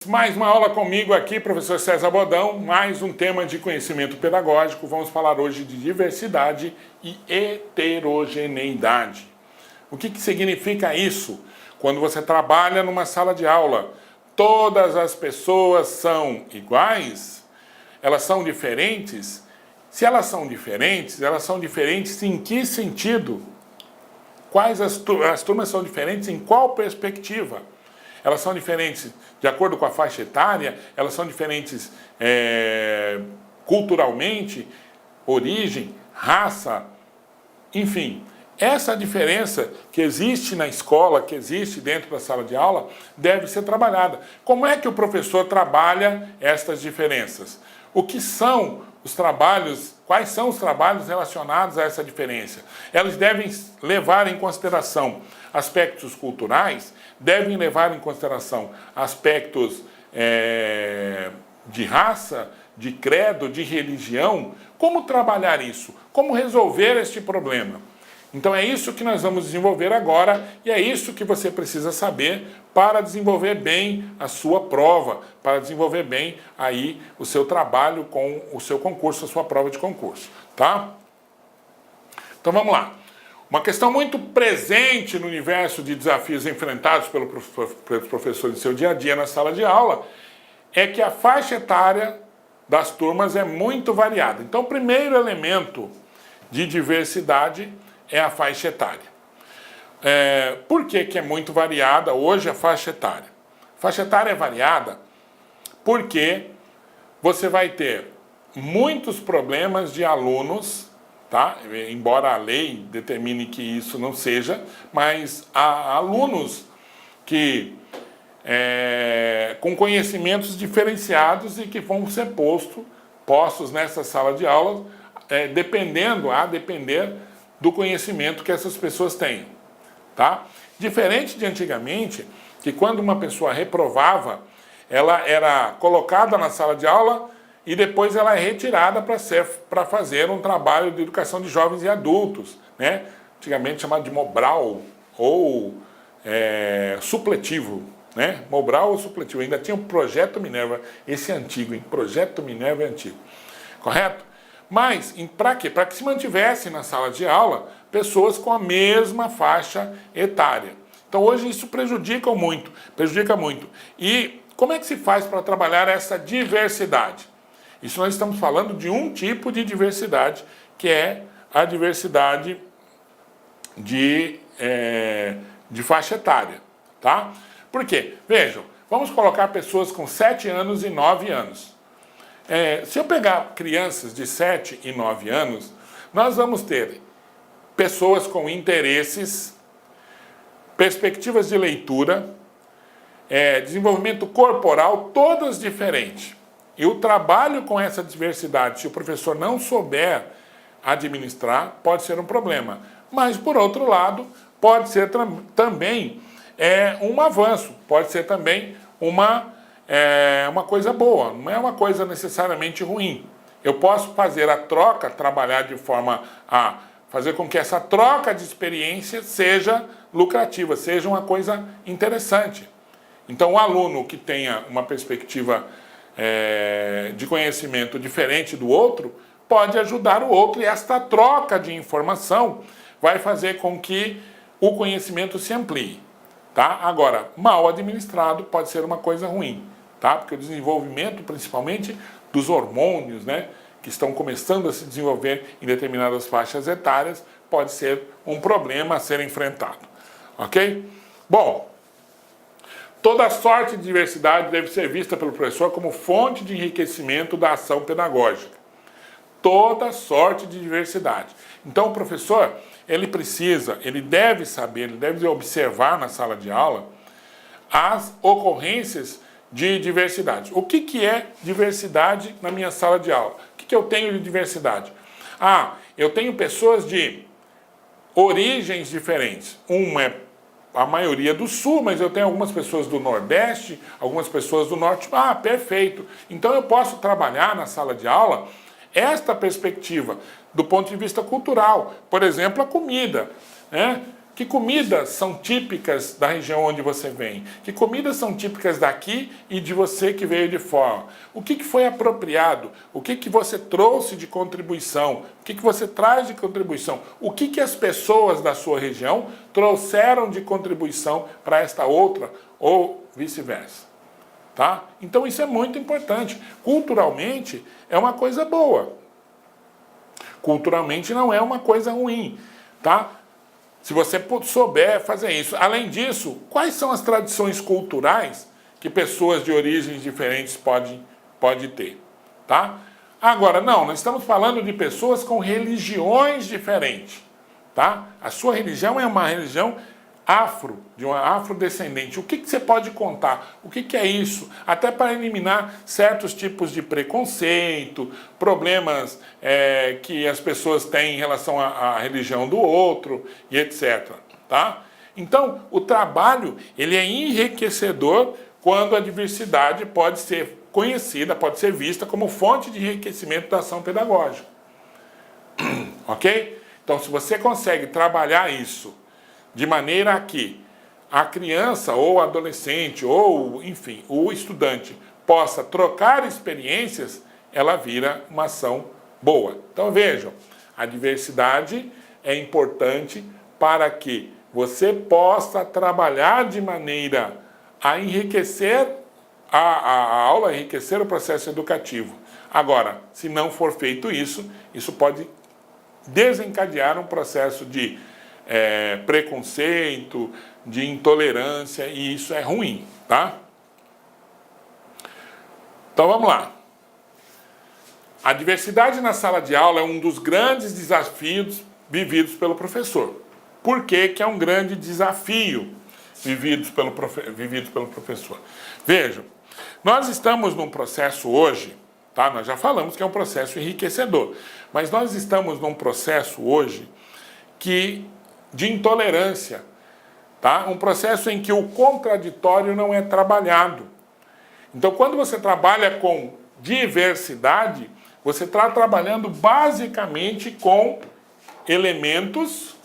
Mais uma aula comigo aqui, professor César Bodão, mais um tema de conhecimento pedagógico. Vamos falar hoje de diversidade e heterogeneidade. O que significa isso? Quando você trabalha numa sala de aula, todas as pessoas são iguais? Elas são diferentes? Se elas são diferentes em que sentido? Quais as turmas são diferentes em qual perspectiva? Elas são diferentes de acordo com a faixa etária, elas são diferentes culturalmente, origem, raça, enfim. Essa diferença que existe na escola, que existe dentro da sala de aula, deve ser trabalhada. Como é que o professor trabalha estas diferenças? O que são os trabalhos, quais são os trabalhos relacionados a essa diferença? Elas devem levar em consideração aspectos culturais, devem levar em consideração aspectos de raça, de credo, de religião. Como trabalhar isso? Como resolver este problema? Então é isso que nós vamos desenvolver agora e é isso que você precisa saber para desenvolver bem a sua prova, para desenvolver bem aí o seu trabalho com o seu concurso, a sua prova de concurso, tá? Então vamos lá. Uma questão muito presente no universo de desafios enfrentados pelos professores em seu dia a dia na sala de aula é que a faixa etária das turmas é muito variada. Então o primeiro elemento de diversidade é a faixa etária. Por que é muito variada hoje a faixa etária? A faixa etária é variada porque você vai ter muitos problemas de alunos, tá? Embora a lei determine que isso não seja, mas há alunos que com conhecimentos diferenciados e que vão ser postos nessa sala de aula, a depender do conhecimento que essas pessoas têm, tá? Diferente de antigamente, que quando uma pessoa reprovava, ela era colocada na sala de aula e depois ela é retirada para fazer um trabalho de educação de jovens e adultos, né? Antigamente chamado de Mobral ou supletivo, né? Mobral ou supletivo. Ainda tinha o Projeto Minerva, esse é antigo, hein? Projeto Minerva é antigo, correto? Mas, para quê? Para que se mantivesse na sala de aula pessoas com a mesma faixa etária. Então hoje isso prejudica muito. E como é que se faz para trabalhar essa diversidade? Isso nós estamos falando de um tipo de diversidade, que é a diversidade de faixa etária, tá? Por quê? Vejam, vamos colocar pessoas com 7 anos e 9 anos. Se eu pegar crianças de 7 e 9 anos, nós vamos ter pessoas com interesses, perspectivas de leitura, desenvolvimento corporal, todas diferentes. E o trabalho com essa diversidade, se o professor não souber administrar, pode ser um problema. Mas, por outro lado, pode ser também um avanço, pode ser também uma coisa boa, não é uma coisa necessariamente ruim. Eu posso fazer a troca, trabalhar de forma a fazer com que essa troca de experiência seja lucrativa, seja uma coisa interessante. Então, o aluno que tenha uma perspectiva de conhecimento diferente do outro, pode ajudar o outro, e esta troca de informação vai fazer com que o conhecimento se amplie. Tá? Agora, mal administrado pode ser uma coisa ruim, tá? Porque o desenvolvimento, principalmente, dos hormônios, né, que estão começando a se desenvolver em determinadas faixas etárias, pode ser um problema a ser enfrentado. Ok? Bom, toda sorte de diversidade deve ser vista pelo professor como fonte de enriquecimento da ação pedagógica. Toda sorte de diversidade. Então, o professor, ele deve saber, ele deve observar na sala de aula as ocorrências de diversidade. O que é diversidade na minha sala de aula? O que eu tenho de diversidade? Eu tenho pessoas de origens diferentes. Uma é a maioria do Sul, mas eu tenho algumas pessoas do Nordeste, algumas pessoas do Norte. Perfeito. Então eu posso trabalhar na sala de aula esta perspectiva do ponto de vista cultural. Por exemplo, a comida, né? Que comidas são típicas da região onde você vem? Que comidas são típicas daqui e de você que veio de fora? O que foi apropriado? O que você trouxe de contribuição? O que você traz de contribuição? O que as pessoas da sua região trouxeram de contribuição para esta outra ou vice-versa? Tá? Então isso é muito importante. Culturalmente é uma coisa boa. Culturalmente não é uma coisa ruim, tá? Se você souber fazer isso. Além disso, quais são as tradições culturais que pessoas de origens diferentes podem ter? Tá? Agora, não, nós estamos falando de pessoas com religiões diferentes. Tá? A sua religião é uma religião de uma afrodescendente. O que você pode contar? O que é isso? Até para eliminar certos tipos de preconceito, problemas que as pessoas têm em relação à religião do outro e etc. Tá? Então, o trabalho ele é enriquecedor quando a diversidade pode ser conhecida, pode ser vista como fonte de enriquecimento da ação pedagógica. Ok? Então, se você consegue trabalhar isso de maneira que a criança ou o adolescente ou, enfim, o estudante possa trocar experiências, ela vira uma ação boa. Então vejam, a diversidade é importante para que você possa trabalhar de maneira a enriquecer a aula, enriquecer o processo educativo. Agora, se não for feito isso, isso pode desencadear um processo de preconceito, de intolerância, e isso é ruim, tá? Então vamos lá. A diversidade na sala de aula é um dos grandes desafios vividos pelo professor. Por que é um grande desafio vivido pelo professor? Vejam, nós estamos num processo hoje, tá? Nós já falamos que é um processo enriquecedor, mas nós estamos num processo hoje de intolerância, tá? Um processo em que o contraditório não é trabalhado. Então, quando você trabalha com diversidade, você está trabalhando basicamente com elementos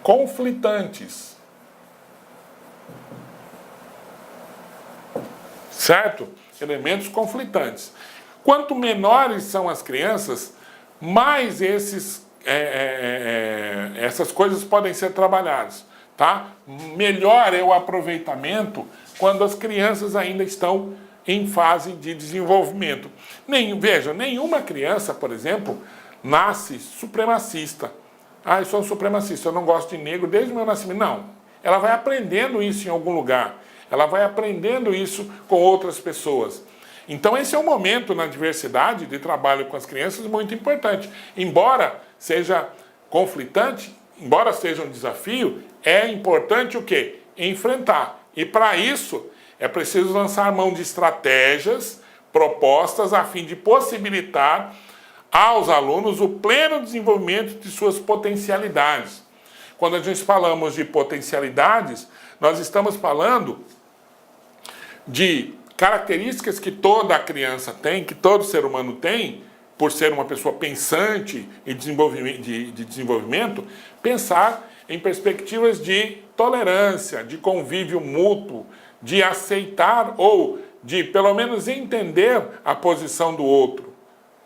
conflitantes. Certo? Elementos conflitantes. Quanto menores são as crianças, mais essas coisas podem ser trabalhadas, tá? Melhor é o aproveitamento quando as crianças ainda estão em fase de desenvolvimento. Veja, nenhuma criança, por exemplo, nasce supremacista. Eu sou um supremacista, eu não gosto de negro desde o meu nascimento. Não, ela vai aprendendo isso em algum lugar. Ela vai aprendendo isso com outras pessoas. Então esse é um momento na diversidade de trabalho com as crianças muito importante. Embora seja conflitante, embora seja um desafio, é importante o quê? Enfrentar. E para isso é preciso lançar mão de estratégias propostas a fim de possibilitar aos alunos o pleno desenvolvimento de suas potencialidades. Quando a gente falamos de potencialidades, nós estamos falando de características que toda criança tem, que todo ser humano tem, por ser uma pessoa pensante e de desenvolvimento, pensar em perspectivas de tolerância, de convívio mútuo, de aceitar ou de, pelo menos, entender a posição do outro.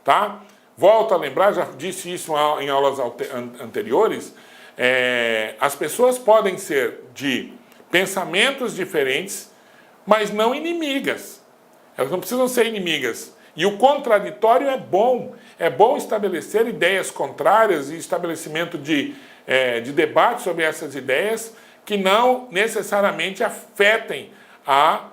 Tá? Volto a lembrar, já disse isso em aulas anteriores, as pessoas podem ser de pensamentos diferentes, mas não inimigas. Elas não precisam ser inimigas. E o contraditório é bom. É bom estabelecer ideias contrárias e estabelecimento de debate sobre essas ideias que não necessariamente afetem a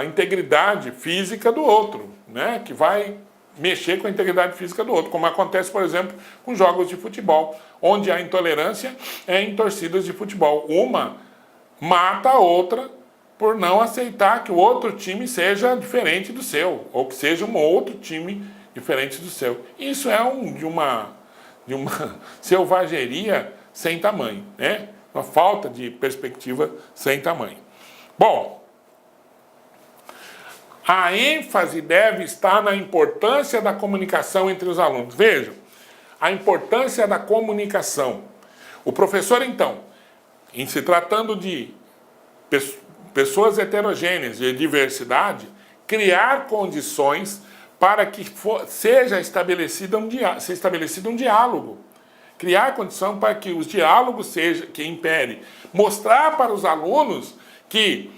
integridade física do outro, né? Que vai mexer com a integridade física do outro, como acontece, por exemplo, com jogos de futebol, onde a intolerância é em torcidas de futebol. Uma mata a outra por não aceitar que o outro time seja diferente do seu, ou que seja um outro time diferente do seu. Isso é de uma selvageria sem tamanho, né? Uma falta de perspectiva sem tamanho. Bom, a ênfase deve estar na importância da comunicação entre os alunos. Vejam, a importância da comunicação. O professor, então, em se tratando de pessoas heterogêneas, de diversidade, criar condições para que seja estabelecido um diálogo. Criar condição para que os diálogos que impere. Mostrar para os alunos que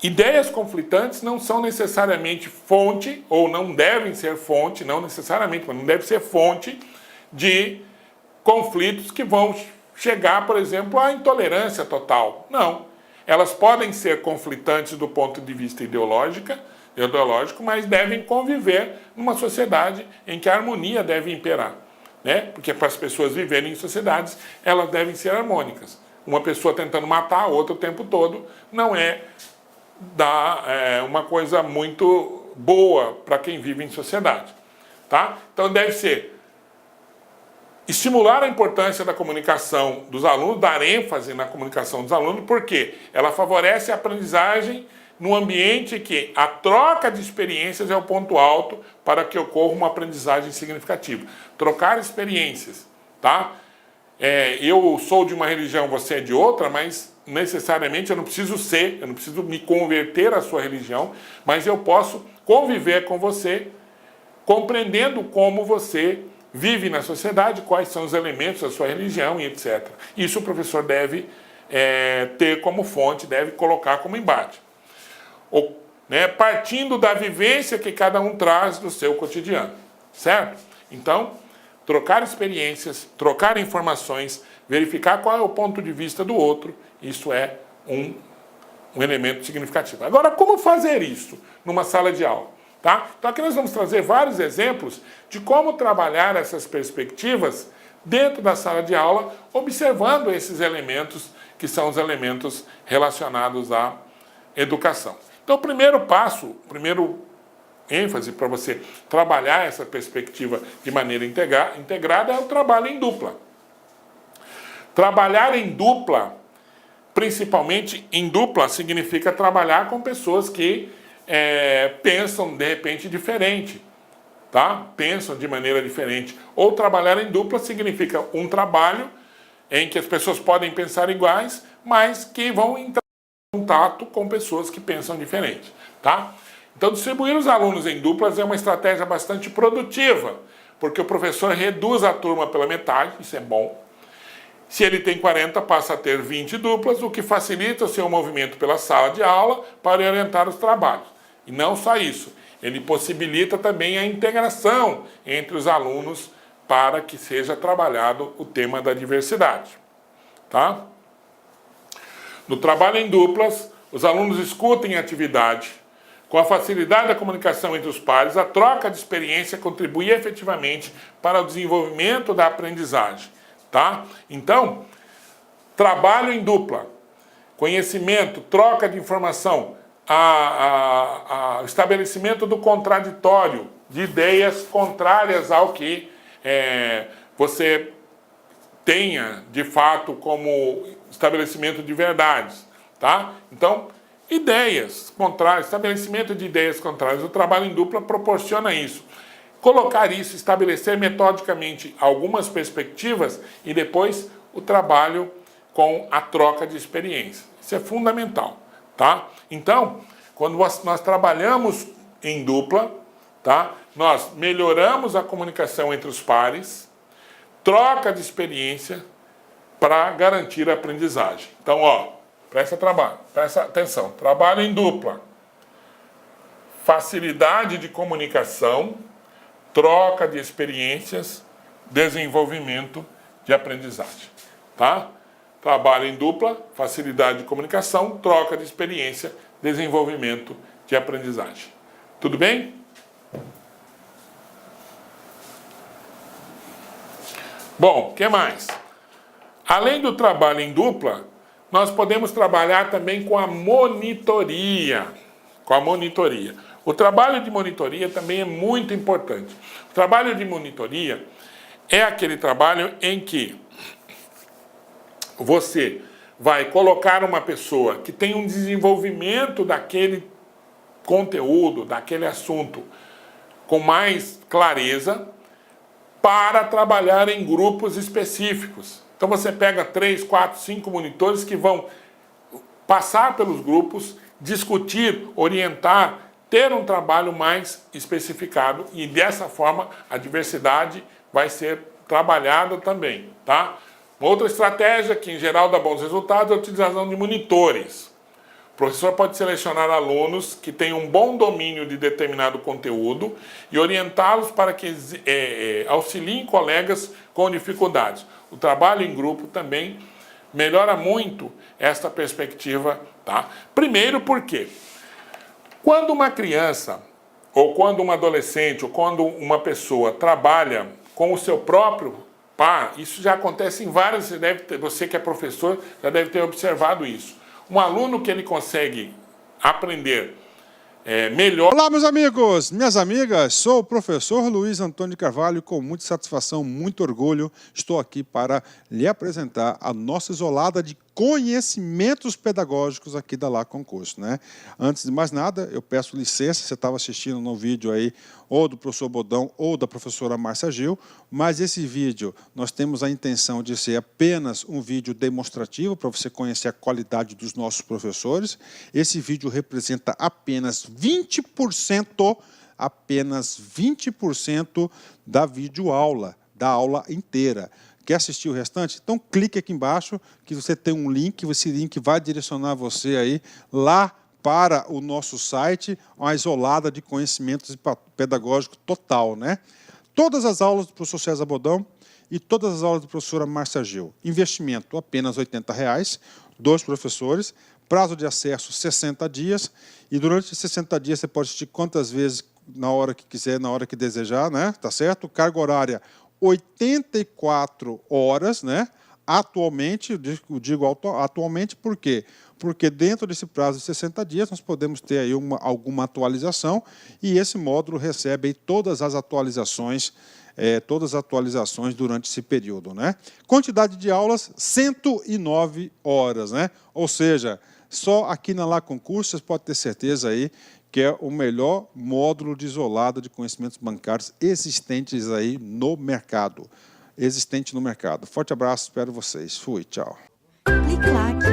ideias conflitantes não são necessariamente fonte, ou não devem ser fonte, não necessariamente, mas não deve ser fonte de conflitos que vão chegar, por exemplo, à intolerância total. Não. Elas podem ser conflitantes do ponto de vista ideológico, mas devem conviver numa sociedade em que a harmonia deve imperar. Né? Porque para as pessoas viverem em sociedades, elas devem ser harmônicas. Uma pessoa tentando matar a outra o tempo todo não é uma coisa muito boa para quem vive em sociedade. Tá? Então deve ser estimular a importância da comunicação dos alunos, dar ênfase na comunicação dos alunos, porque ela favorece a aprendizagem num ambiente que a troca de experiências é o ponto alto para que ocorra uma aprendizagem significativa. Trocar experiências, tá? Eu sou de uma religião, você é de outra, mas necessariamente eu não preciso me converter à sua religião, mas eu posso conviver com você, compreendendo como você vive na sociedade, quais são os elementos da sua religião e etc. Isso o professor deve ter como fonte, deve colocar como embate. Partindo da vivência que cada um traz do seu cotidiano, certo? Então, trocar experiências, trocar informações, verificar qual é o ponto de vista do outro, isso é um elemento significativo. Agora, como fazer isso numa sala de aula? Tá? Então aqui nós vamos trazer vários exemplos de como trabalhar essas perspectivas dentro da sala de aula, observando esses elementos que são os elementos relacionados à educação. Então o primeiro passo, o primeiro ênfase para você trabalhar essa perspectiva de maneira integrada é o trabalho em dupla. Trabalhar em dupla, principalmente em dupla, significa trabalhar com pessoas que pensam de repente diferente, tá? Pensam de maneira diferente. Ou trabalhar em dupla significa um trabalho em que as pessoas podem pensar iguais, mas que vão entrar em contato com pessoas que pensam diferente, tá? Então distribuir os alunos em duplas é uma estratégia bastante produtiva, porque o professor reduz a turma pela metade, isso é bom. Se ele tem 40, passa a ter 20 duplas, o que facilita o seu movimento pela sala de aula para orientar os trabalhos. E não só isso, ele possibilita também a integração entre os alunos para que seja trabalhado o tema da diversidade. Tá? No trabalho em duplas, os alunos escutam a atividade. Com a facilidade da comunicação entre os pares, a troca de experiência contribui efetivamente para o desenvolvimento da aprendizagem. Tá? Então, trabalho em dupla, conhecimento, troca de informação, estabelecimento do contraditório, de ideias contrárias ao que você tenha, de fato, como estabelecimento de verdades. Tá? Então, ideias contrárias, estabelecimento de ideias contrárias, o trabalho em dupla proporciona isso. Colocar isso, estabelecer metodicamente algumas perspectivas e depois o trabalho com a troca de experiência. Isso é fundamental, tá? Então, quando nós trabalhamos em dupla, tá? Nós melhoramos a comunicação entre os pares, troca de experiência para garantir a aprendizagem. Então, presta atenção, trabalho em dupla, facilidade de comunicação, troca de experiências, desenvolvimento de aprendizagem, tá? Trabalho em dupla, facilidade de comunicação, troca de experiência, desenvolvimento de aprendizagem. Tudo bem? Bom, o que mais? Além do trabalho em dupla, nós podemos trabalhar também com a monitoria. O trabalho de monitoria também é muito importante. O trabalho de monitoria é aquele trabalho em que você vai colocar uma pessoa que tem um desenvolvimento daquele conteúdo, daquele assunto, com mais clareza, para trabalhar em grupos específicos. Então você pega 3, 4, 5 monitores que vão passar pelos grupos, discutir, orientar, ter um trabalho mais especificado e dessa forma a diversidade vai ser trabalhada também, tá? Outra estratégia que em geral dá bons resultados é a utilização de monitores. O professor pode selecionar alunos que têm um bom domínio de determinado conteúdo e orientá-los para que auxiliem colegas com dificuldades. O trabalho em grupo também melhora muito esta perspectiva, tá? Primeiro porque quando uma criança, ou quando um adolescente, ou quando uma pessoa trabalha com o seu próprio par, isso já acontece em várias, você que é professor já deve ter observado isso. Um aluno que ele consegue aprender melhor... Olá, meus amigos, minhas amigas, sou o professor Luiz Antônio de Carvalho e com muita satisfação, muito orgulho, estou aqui para lhe apresentar a nossa isolada de conhecimentos pedagógicos aqui da La Concurso, né? Antes de mais nada, eu peço licença, você estava assistindo no vídeo aí, ou do professor Bodão ou da professora Márcia Gil, mas esse vídeo nós temos a intenção de ser apenas um vídeo demonstrativo para você conhecer a qualidade dos nossos professores. Esse vídeo representa apenas 20% da videoaula, da aula inteira. Quer assistir o restante? Então clique aqui embaixo que você tem um link, esse link vai direcionar você aí lá para o nosso site, uma isolada de conhecimentos pedagógicos total, né? Todas as aulas do professor César Bodão e todas as aulas da professora Márcia Gil. Investimento apenas R$ 80, 2 professores, prazo de acesso 60 dias e durante 60 dias você pode assistir quantas vezes na hora que quiser, na hora que desejar, né? Tá certo? Carga horária 84 horas, né? Atualmente, eu digo atualmente por quê? Porque dentro desse prazo de 60 dias nós podemos ter aí alguma atualização e esse módulo recebe aí todas as atualizações durante esse período, né? Quantidade de aulas, 109 horas, né? Ou seja, só aqui na La Concurso você pode ter certeza aí que é o melhor módulo de isolada de conhecimentos bancários existentes aí no mercado. Forte abraço, espero vocês. Fui, tchau. Clique like.